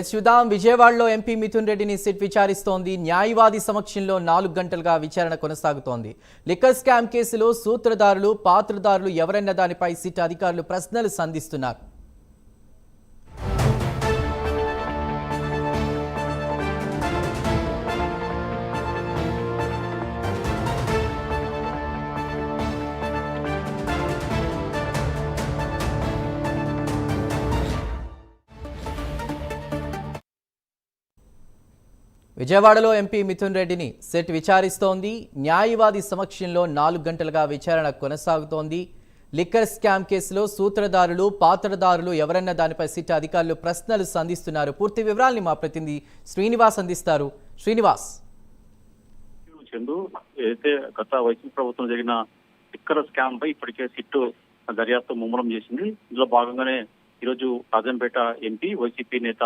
చూద్దాం. విజయవాడలో ఎంపీ మిథున్ రెడ్డిని సిట్ విచారిస్తోంది. న్యాయవాది సమక్షంలో 4 గంటలుగా విచారణ కొనసాగుతోంది. లిక్కర్ స్కామ్ కేసులో సూత్రధారులు, పాత్రధారులు ఎవరన్న దానిపై సిట్ అధికారులు ప్రశ్నలు సంధిస్తున్నారు. విజయవాడలో ఎంపీ మిథున్ రెడ్డిని సిట్ విచారిస్తోంది. న్యాయవాది సమక్షంలో 4 గంటలుగా విచారణ కొనసాగుతోంది. లిక్కర్ స్కామ్ కేసులో సూత్రధారులు, పాత్రధారులు ఎవరన్న దానిపై సిట్ అధికారులు ప్రశ్నలు సంధిస్తున్నారు. పూర్తి వివరాల్ని మా ప్రతినిధి శ్రీనివాస్ అందిస్తారు. శ్రీనివాస్. చందు, అయితే గత వైసీపీ ప్రభుత్వం జరిగిన లిక్కర్ స్కామ్ పై ఇప్పటికే సిట్టు దర్యాప్తు ముమ్మరం చేసింది. ఇందులో భాగంగానే ఈరోజు రాజంపేట ఎంపీ వైసీపీ నేత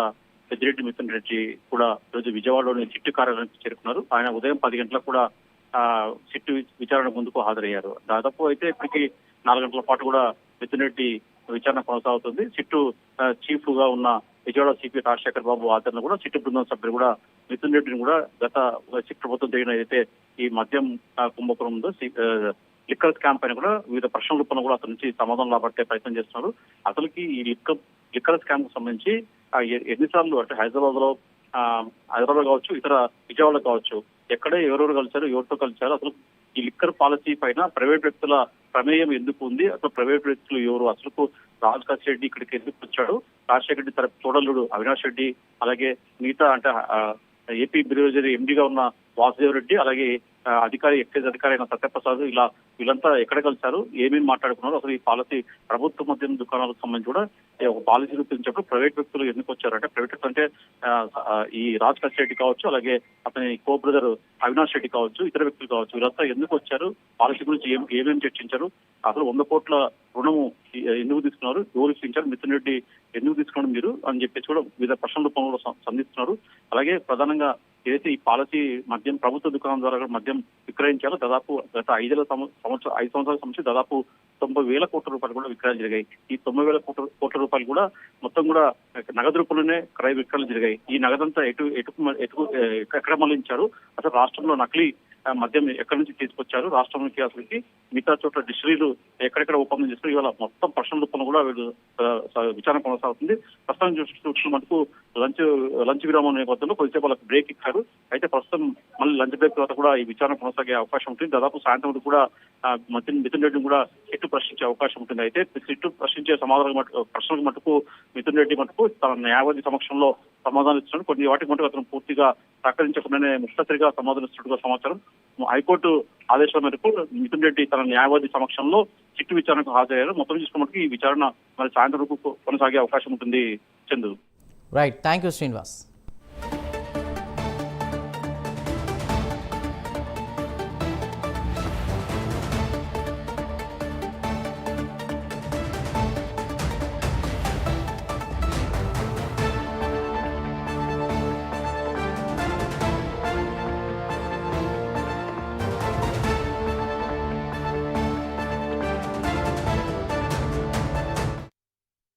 పెద్దిరెడ్డి మిథున్ రెడ్డి కూడా ఈరోజు విజయవాడలోని సిట్టు కార్యాలయానికి చేరుకున్నారు. ఆయన ఉదయం 10 గంటలకు కూడా సిట్టు విచారణ ముందుకు హాజరయ్యారు. దాదాపు అయితే ఇప్పటికి 4 గంటల పాటు కూడా మిథున్ రెడ్డి విచారణ కొనసాగుతుంది. సిట్టు చీఫ్ గా ఉన్న విజయవాడ సిపి రాజశేఖర్ బాబు ఆధ్వర్యంలో కూడా సిట్టు బృందం సభ్యులు కూడా మిథున్ రెడ్డిని కూడా గత వైసీపీ ప్రభుత్వం జరిగిన అయితే ఈ మద్యం కుంభకోణం ఉందో లిక్కర్ స్కామ్ పైన కూడా వివిధ ప్రశ్నల రూపంలో కూడా అతని నుంచి సమాధానం రాబట్టే ప్రయత్నం చేస్తున్నారు. అసలుకి ఈ లిక్కర్ స్కామ్ కు సంబంధించి ఎన్నిసార్లు అంటే హైదరాబాద్ కావచ్చు, ఇతర విజయవాడ కావచ్చు, ఎక్కడే ఎవరెవరు కలిశారు, ఎవరితో కలిశారు, అసలు ఈ లిక్కర్ పాలసీ పైన ప్రైవేట్ వ్యక్తుల ప్రమేయం ఎందుకు ఉంది, అసలు ప్రైవేట్ వ్యక్తులు ఎవరు, అసలు రాజశేఖర్ రెడ్డి ఇక్కడికి ఎందుకు వచ్చాడు, రాజశేఖర రెడ్డి తరపు తోడల్లుడు అవినాష్ రెడ్డి, అలాగే మిగతా అంటే ఏపీ బ్యూరోజరీ ఎండీగా ఉన్న వాసుదేవ్ రెడ్డి, అలాగే అధికారి ఎక్సైజ్ అధికారి అయిన సత్యప్రసాద్, ఇలా వీళ్ళంతా ఎక్కడ కలిశారు, ఏమేమి మాట్లాడుకున్నారు, అసలు ఈ పాలసీ ప్రభుత్వ మద్యం దుకాణాలకు సంబంధించి కూడా ఒక పాలసీ రూపొందించినప్పుడు ప్రైవేట్ వ్యక్తులు ఎందుకు వచ్చారు అంటే ప్రైవేట్ వ్యక్తులు అంటే ఈ రాజశేఖర్ రెడ్డి కావచ్చు, అలాగే అతని కో బ్రదర్ అవినాష్ రెడ్డి కావచ్చు, ఇతర వ్యక్తులు కావచ్చు, వీళ్ళంతా ఎందుకు వచ్చారు, పాలసీ గురించి ఏమేమి చర్చించారు, అసలు 100 కోట్ల రుణము ఎందుకు తీసుకున్నారు, ఎవరు ఇచ్చించారు, మిథున్ రెడ్డి ఎందుకు తీసుకున్నారు మీరు అని చెప్పేసి కూడా వివిధ ప్రశ్నల రూపంలో సంధిస్తున్నారు. అలాగే ప్రధానంగా ఏదైతే ఈ పాలసీ మద్యం ప్రభుత్వ దుకాణం ద్వారా మద్యం విక్రయించాలో దాదాపు గత 5 సంవత్సరాల సంబంధించి దాదాపు 90,000 కోట్ల రూపాయలు కూడా విక్రయాలు జరిగాయి. ఈ 90,000 కోట్ల రూపాయలు కూడా మొత్తం కూడా నగదు రూపంలోనే క్రయ విక్రయాలు జరిగాయి. ఈ నగదంతా ఎక్కడ మళ్లించారు, అసలు రాష్ట్రంలో నకిలీ మద్యం ఎక్కడి నుంచి తీసుకొచ్చారు, రాష్ట్రంలోకి అసలుకి మిగతా చోట్ల డిస్టరీలు ఎక్కడెక్కడ ఒప్పందం చేస్తారు, ఇవాళ మొత్తం ప్రశ్నల రూపంలో కూడా వీళ్ళు విచారణ కొనసాగుతుంది. ప్రస్తుతం చూసిన మటుకు లంచ్ విరామం నేపథ్యంలో కొద్దిసేపు వాళ్ళకి బ్రేక్ ఇచ్చారు. అయితే ప్రస్తుతం మళ్ళీ లంచ్ బ్రేక్ తర్వాత కూడా ఈ విచారణ కొనసాగే అవకాశం ఉంటుంది. దాదాపు సాయంత్రం కూడా మిథున్ రెడ్డిని కూడా సిట్టు ప్రశ్నించే అవకాశం ఉంటుంది. అయితే సిట్టు ప్రశ్నించే ప్రశ్నలకు మటుకు మిథున్ రెడ్డి మటుకు తన న్యాయవాది సమక్షంలో సమాధానం ఇస్తున్నాడు. కొన్ని వాటికి మటుకు అతను పూర్తిగా సహకరించకుండానే ముఖ్తసరిగా సమాధానం ఇస్తున్నట్టుగా సమాచారం. హైకోర్టు ఆదేశాల మేరకు మిథున్ రెడ్డి తన న్యాయవాది సమక్షంలో సిట్టు విచారణకు హాజరయ్యారు. మొత్తం చూసుకున్నట్టు ఈ విచారణ మరి సాయంత్రం వరకు కొనసాగే అవకాశం ఉంటుంది. Chandu. Right, thank you Srinivas.